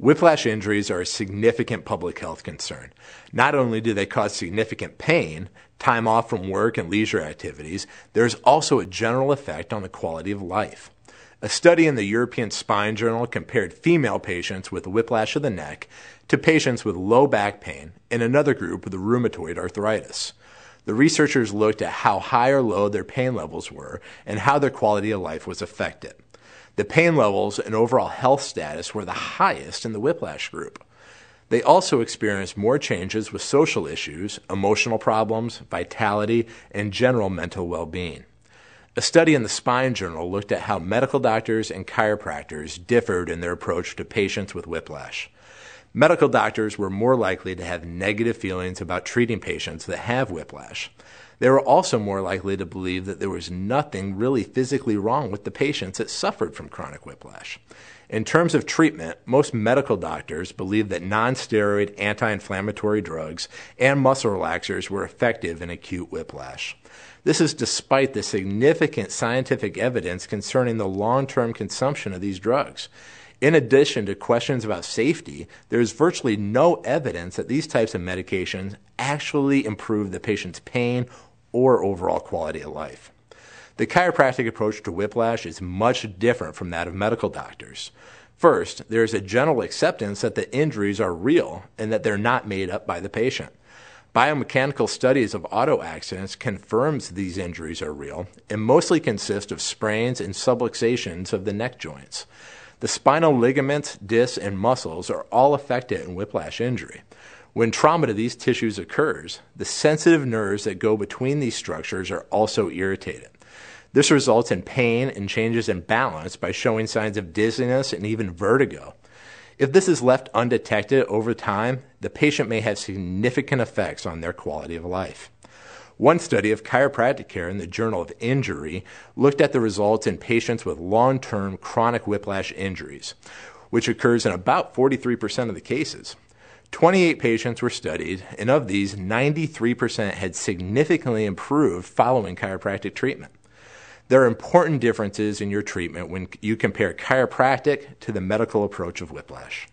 Whiplash injuries are a significant public health concern. Not only do they cause significant pain, time off from work and leisure activities, there is also a general effect on the quality of life. A study in the European Spine Journal compared female patients with whiplash of the neck to patients with low back pain and another group with rheumatoid arthritis. The researchers looked at how high or low their pain levels were and how their quality of life was affected. The pain levels and overall health status were the highest in the whiplash group. They also experienced more changes with social issues, emotional problems, vitality, and general mental well-being. A study in the Spine Journal looked at how medical doctors and chiropractors differed in their approach to patients with whiplash. Medical doctors were more likely to have negative feelings about treating patients that have whiplash. They were also more likely to believe that there was nothing really physically wrong with the patients that suffered from chronic whiplash. In terms of treatment, most medical doctors believed that non-steroid anti-inflammatory drugs and muscle relaxers were effective in acute whiplash. This is despite the significant scientific evidence concerning the long-term consumption of these drugs. In addition to questions about safety, there is virtually no evidence that these types of medications actually improve the patient's pain or overall quality of life. The chiropractic approach to whiplash is much different from that of medical doctors. First, there is a general acceptance that the injuries are real and that they're not made up by the patient. Biomechanical studies of auto accidents confirms these injuries are real and mostly consist of sprains and subluxations of the neck joints. The spinal ligaments, discs, and muscles are all affected in whiplash injury. When trauma to these tissues occurs, the sensitive nerves that go between these structures are also irritated. This results in pain and changes in balance by showing signs of dizziness and even vertigo. If this is left undetected over time, the patient may have significant effects on their quality of life. One study of chiropractic care in the Journal of Injury looked at the results in patients with long-term chronic whiplash injuries, which occurs in about 43% of the cases. 28 patients were studied, and of these, 93% had significantly improved following chiropractic treatment. There are important differences in your treatment when you compare chiropractic to the medical approach of whiplash.